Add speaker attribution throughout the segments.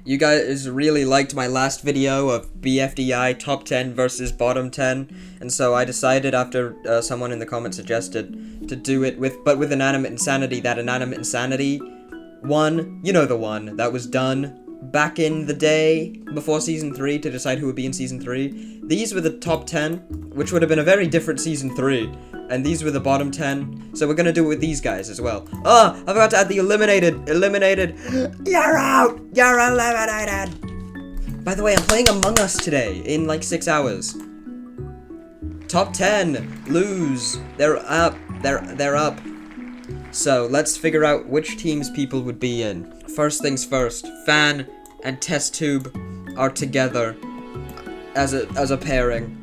Speaker 1: You guys really liked my last video of BFDI top 10 versus bottom 10, and so I decided after someone in the comments suggested to do it with Inanimate Insanity, that Inanimate Insanity one, you know, the one that was done back in the day before season 3 to decide who would be in season 3. These were the top 10, which would have been a very different season 3. And these were the bottom 10, so we're gonna do it with these guys as well. Oh, I forgot to add the eliminated. You're out! You're eliminated! By the way, I'm playing Among Us today, in like 6 hours. Top 10, lose. They're up, they're up. So, let's figure out which teams people would be in. First things first, Fan and Test Tube are together as a pairing.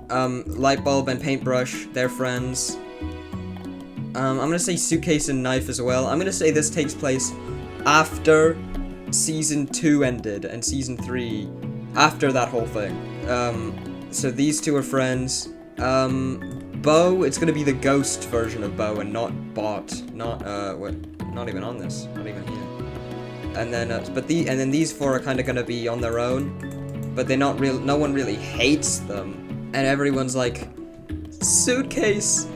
Speaker 1: Lightbulb and Paintbrush, they're friends. I'm gonna say Suitcase and Knife as well. I'm gonna say this takes place after season 2 ended and season 3, after that whole thing. So these two are friends. Bo, it's gonna be the ghost version of Bo and not Bot. Not even on this. Not even here. And then, and then these four are kind of gonna be on their own, but they're not real. No one really hates them. And everyone's like, Suitcase.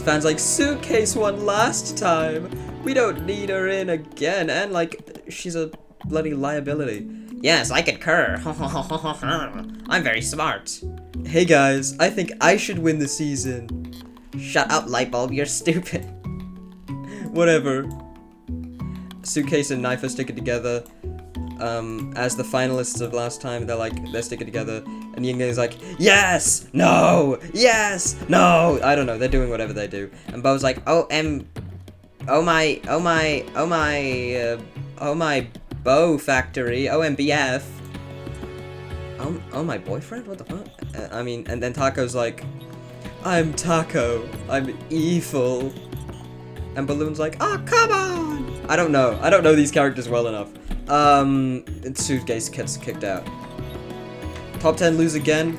Speaker 1: Fans like, Suitcase won last time. We don't need her in again. And like, she's a bloody liability. Yes, I concur. I'm very smart. Hey guys, I think I should win the season. Shut up, Lightbulb, you're stupid. Whatever. Suitcase and Knife are sticking together. As the finalists of last time, they're sticking together, and Ying is like, yes, no, yes, no, I don't know, they're doing whatever they do, and Bo's like, oh my Bo factory, OMBF, oh my boyfriend, what the fuck, I mean, and then Taco's like, I'm Taco, I'm evil, and Balloon's like, oh, come on, I don't know these characters well enough. Suitcase gets kicked out. Top 10 lose again.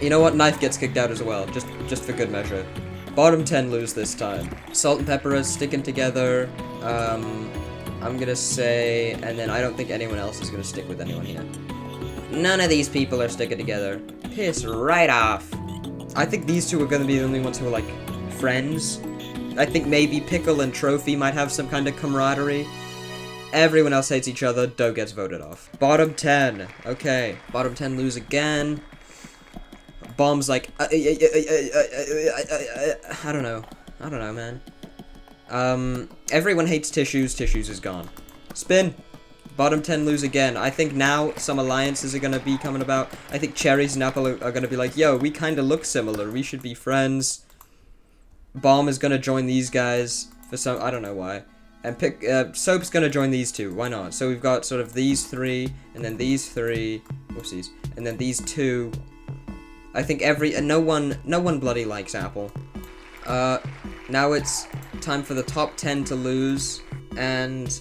Speaker 1: You know what? Knife gets kicked out as well, just for good measure. Bottom 10 lose this time. Salt and Pepper is sticking together. I'm gonna say, and then I don't think anyone else is gonna stick with anyone here. None of these people are sticking together. Piss right off. I think these two are gonna be the only ones who are like friends. I think maybe Pickle and Trophy might have some kind of camaraderie. Everyone else hates each other. Doe gets voted off. Bottom 10. Okay. Bottom 10 lose again. Bomb's like, I don't know. I don't know, man. Everyone hates Tissues. Tissues is gone. Spin. Bottom 10 lose again. I think now some alliances are gonna be coming about. I think Cherries and Apple are gonna be like, yo, we kinda look similar. We should be friends. Bomb is gonna join these guys for some, I don't know why. And Soap's gonna join these two. Why not? So we've got sort of these three, and then these three. Whoopsies. And then these two. I think no one bloody likes Apple. Now it's time for the top 10 to lose, and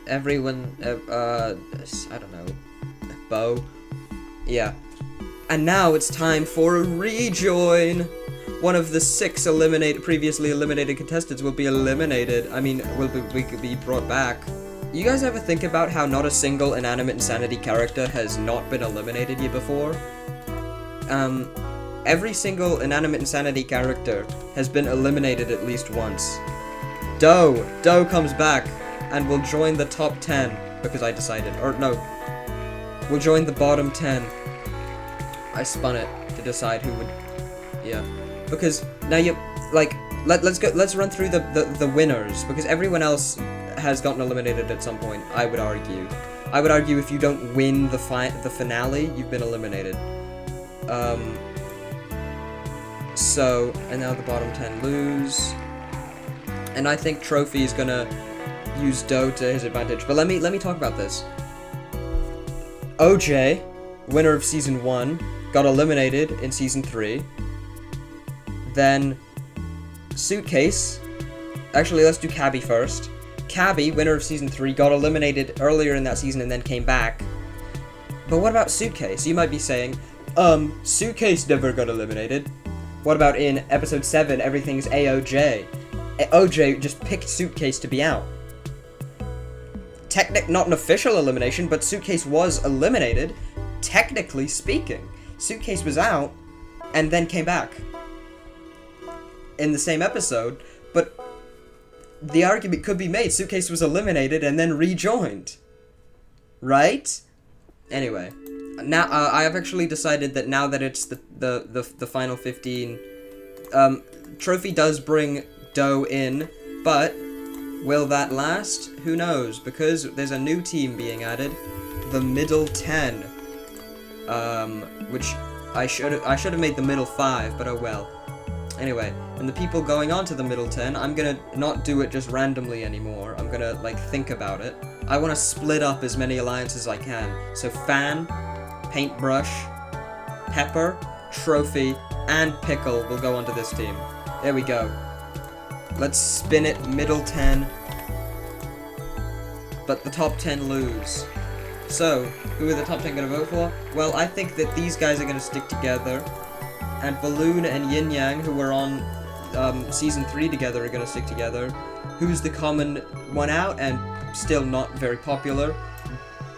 Speaker 1: everyone. I don't know. Bo. Yeah. And now it's time for a rejoin. One of the 6 previously eliminated contestants will be eliminated. I mean, we could be brought back. You guys ever think about how not a single Inanimate Insanity character has not been eliminated yet before? Every single Inanimate Insanity character has been eliminated at least once. Doe comes back and will join the top 10 because I decided, or no, we'll join the bottom 10. I spun it to decide who would, yeah. Because now you like let's run through the winners, because everyone else has gotten eliminated at some point. I would argue if you don't win the finale, you've been eliminated. So, and now the bottom 10 lose, and I think Trophy is gonna use Doe to his advantage. But let me talk about this. OJ, winner of season 1, got eliminated in season 3. Then, Suitcase. Actually, let's do Cabby first. Cabby, winner of season 3, got eliminated earlier in that season and then came back. But what about Suitcase? You might be saying, Suitcase never got eliminated. What about in episode 7, everything's AOJ? OJ just picked Suitcase to be out. not an official elimination, but Suitcase was eliminated, technically speaking. Suitcase was out, and then came back in the same episode, but the argument could be made, Suitcase was eliminated and then rejoined. Right? Anyway, now, I have actually decided that now that it's the final 15, Trophy does bring Doe in, but will that last? Who knows? Because there's a new team being added, the middle 10, which I should have made the middle 5, but oh well. Anyway, and the people going on to the middle 10, I'm gonna not do it just randomly anymore. I'm gonna, like, think about it. I want to split up as many alliances as I can. So Fan, Paintbrush, Pepper, Trophy, and Pickle will go onto this team. There we go. Let's spin it, middle 10. But the top 10 lose. So, who are the top 10 gonna vote for? Well, I think that these guys are gonna stick together. And Balloon and Yin Yang, who were on Season 3 together, are gonna stick together. Who's the common one out and still not very popular?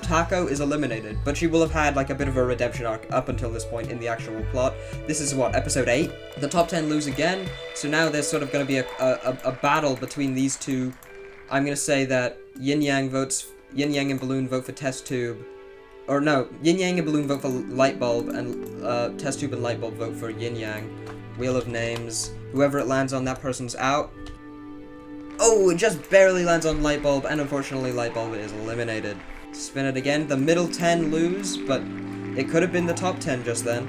Speaker 1: Taco is eliminated, but she will have had like a bit of a redemption arc up until this point in the actual plot. This is what, episode 8? The top 10 lose again, so now there's sort of gonna be a battle between these two. I'm gonna say that Yin Yang and Balloon vote for Test Tube. Or no, Yin Yang and Balloon vote for Light Bulb, and Test Tube and Light Bulb vote for Yin Yang. Wheel of Names. Whoever it lands on, that person's out. Oh, it just barely lands on Light Bulb, and unfortunately Light Bulb is eliminated. Spin it again. The middle 10 lose, but it could have been the top 10 just then.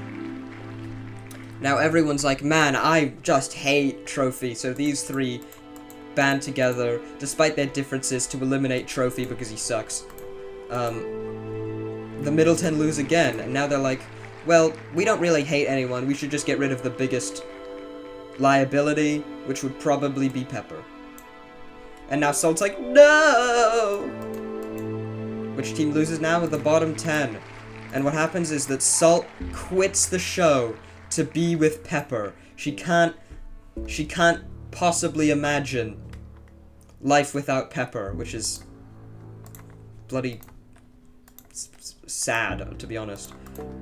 Speaker 1: Now everyone's like, man, I just hate Trophy, so these three band together, despite their differences, to eliminate Trophy because he sucks. The middle 10 lose again, and now they're like, well, we don't really hate anyone, we should just get rid of the biggest liability, which would probably be Pepper. And now Salt's like, no! Which team loses now? With the bottom 10. And what happens is that Salt quits the show to be with Pepper. She can't possibly imagine life without Pepper, which is bloody sad, to be honest.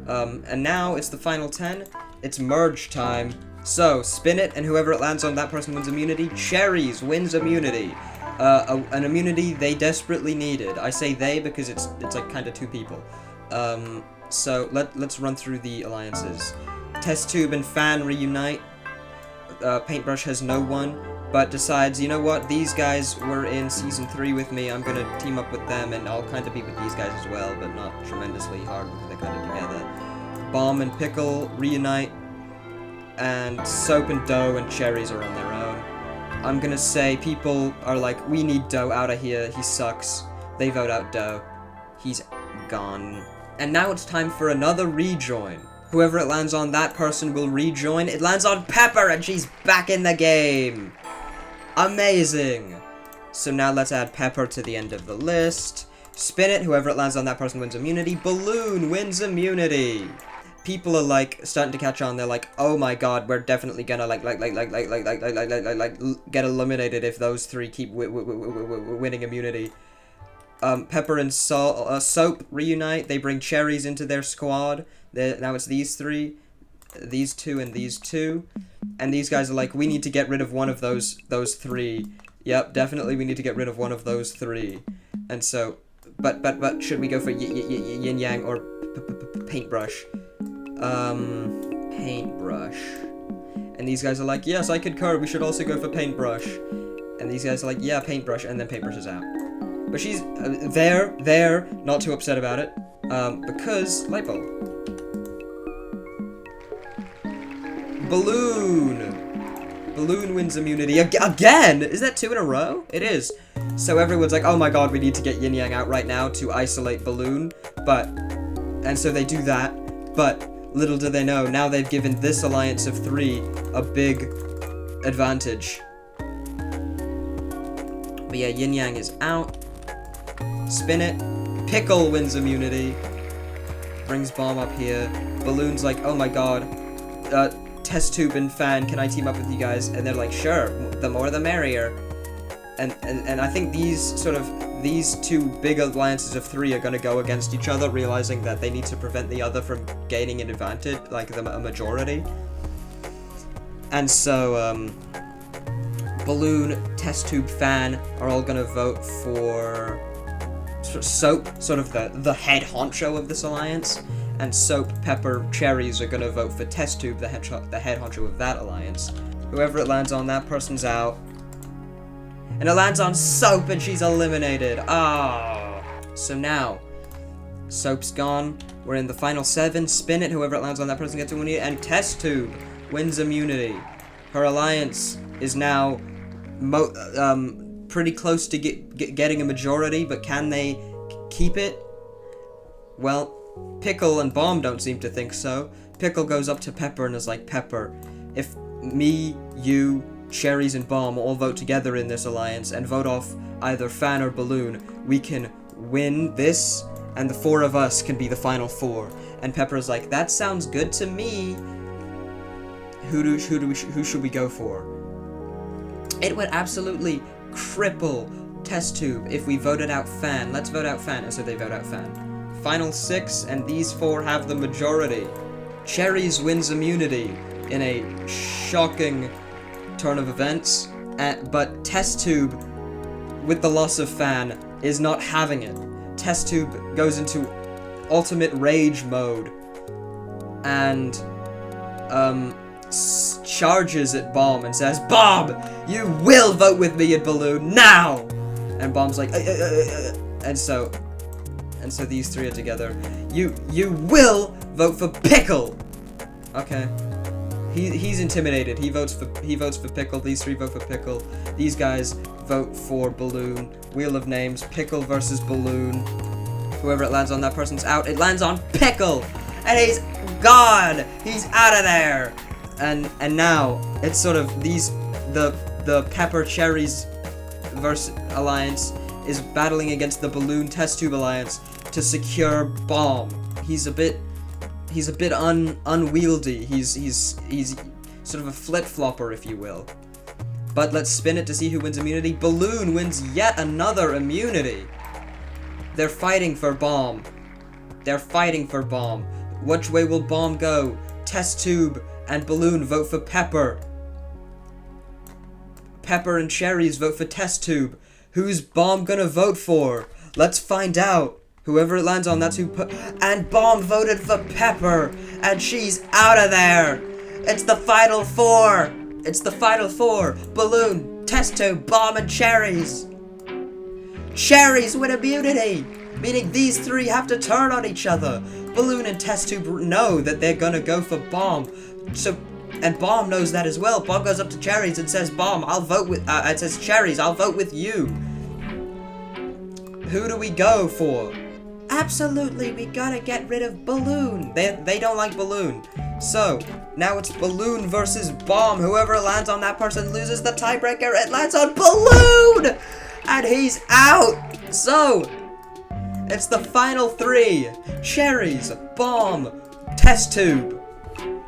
Speaker 1: And now it's the final 10. It's merge time. So, spin it, and whoever it lands on, that person wins immunity. Cherries wins immunity. An immunity they desperately needed. I say they because it's like kind of two people. So let's run through the alliances. Test Tube and Fan reunite. Paintbrush has no one, but decides, you know what, these guys were in Season 3 with me, I'm gonna team up with them, and I'll kind of be with these guys as well, but not tremendously hard because they're kind of together. Bomb and Pickle reunite, and Soap and Dough and Cherries are on their own. I'm gonna say people are like, we need Dough out of here, he sucks. They vote out Dough. He's gone. And now it's time for another rejoin. Whoever it lands on, that person will rejoin. It lands on Pepper, and she's back in the game. Amazing. So now let's add Pepper to the end of the list. Spin it. Whoever it lands on, that person wins immunity. Balloon wins immunity. People are like starting to catch on. They're like, oh my god, we're definitely gonna like get eliminated if those three keep winning immunity. Pepper and Soap reunite. They bring Cherries into their squad. Now it's these three, these two, and these two. And these guys are like, we need to get rid of one of those three. Yep, definitely we need to get rid of one of those three. And so, but should we go for Yin Yang or Paintbrush? Paintbrush. And these guys are like, yes, I concur, we should also go for Paintbrush. And these guys are like, yeah, Paintbrush, and then Paintbrush is out. But she's there, not too upset about it, because Light Bulb. Balloon wins immunity again. Is that 2 in a row? It is. So everyone's like, oh my god, we need to get Yin Yang out right now to isolate Balloon. And so they do that. But little do they know, now they've given this alliance of 3 a big advantage. But yeah, Yin Yang is out. Spin it. Pickle wins immunity. Brings Bomb up here. Balloon's like, oh my god. Test Tube and Fan, can I team up with you guys? And they're like, sure, the more the merrier. And I think these sort of these two big alliances of 3 are gonna go against each other, realizing that they need to prevent the other from gaining an advantage, like a majority. And so, Balloon, Test Tube, Fan are all gonna vote for Soap, sort of the head honcho of this alliance. And Soap, Pepper, Cherries are gonna vote for Test Tube, the head honcho of that alliance. Whoever it lands on, that person's out. And it lands on Soap, and she's eliminated. Ah. So now, Soap's gone. We're in the final 7. Spin it. Whoever it lands on, that person gets immunity. And Test Tube wins immunity. Her alliance is now pretty close to getting a majority, but can they keep it? Well, Pickle and Bomb don't seem to think so. Pickle goes up to Pepper and is like, Pepper, if me, you, Cherries, and Bomb all vote together in this alliance and vote off either Fan or Balloon, we can win this, and the 4 of us can be the final 4. And Pepper's like, that sounds good to me. Who should we go for? It would absolutely cripple Test Tube if we voted out Fan. Let's vote out Fan. And so they vote out Fan. Final 6, and these 4 have the majority. Cherries wins immunity in a shocking turn of events, but Test Tube, with the loss of Fan, is not having it. Test Tube goes into ultimate rage mode and charges at Bomb and says, Bomb, you will vote with me in Balloon now! And Bomb's like, and so these 3 are together. You will vote for Pickle! Okay. He's intimidated. He votes for Pickle. These 3 vote for Pickle. These guys vote for Balloon. Wheel of Names. Pickle versus Balloon. Whoever it lands on, that person's out. It lands on Pickle! And he's gone! He's out of there! And now it's sort of the Pepper Cherries versus alliance is battling against the Balloon Test Tube alliance to secure Bomb. He's a bit unwieldy. He's sort of a flip-flopper, if you will. But let's spin it to see who wins immunity. Balloon wins yet another immunity. They're fighting for Bomb. They're fighting for Bomb. Which way will Bomb go? Test Tube and Balloon vote for Pepper. Pepper and Cherries vote for Test Tube. Who's Bomb gonna vote for? Let's find out. Whoever it lands on, that's who and Bomb voted for Pepper, and she's out of there. It's the final 4. It's the final 4. Balloon, Test Tube, Bomb, and Cherries. Cherries win immunity, meaning these 3 have to turn on each other. Balloon and Test Tube know that they're gonna go for Bomb, and Bomb knows that as well. Bomb goes up to Cherries and says, Bomb, I'll vote with, it says, Cherries, I'll vote with you. Who do we go for? Absolutely, we gotta get rid of Balloon. They don't like Balloon. So, now it's Balloon versus Bomb. Whoever lands on that person loses the tiebreaker. It lands on Balloon! And he's out! So, it's the final 3. Cherries, Bomb, Test Tube.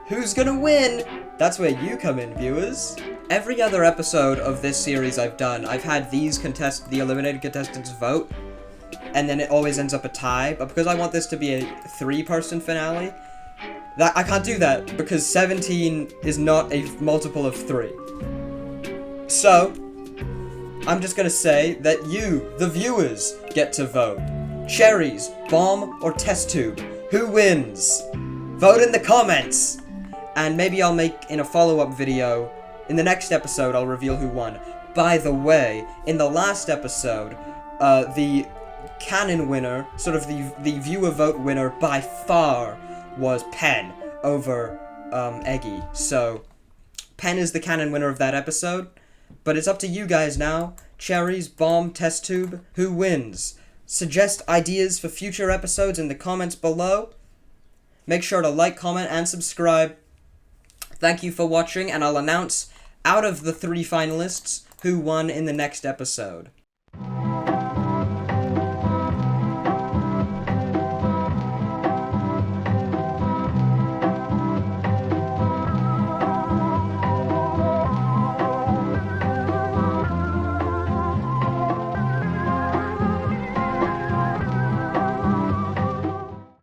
Speaker 1: Who's gonna win? That's where you come in, viewers. Every other episode of this series I've done, I've had the eliminated contestants vote, and then it always ends up a tie. But because I want this to be a 3-person finale, I can't do that because 17 is not a multiple of 3. So, I'm just gonna say that you, the viewers, get to vote. Cherries, Bomb, or Test Tube? Who wins? Vote in the comments! And maybe I'll make, in a follow-up video, in the next episode, I'll reveal who won. By the way, in the last episode, the canon winner, sort of the viewer vote winner by far, was Pen over Eggy. So, Pen is the canon winner of that episode. But it's up to you guys now. Cherries, Bomb, Test Tube, who wins? Suggest ideas for future episodes in the comments below. Make sure to like, comment, and subscribe. Thank you for watching, and I'll announce, out of the 3 finalists, who won in the next episode.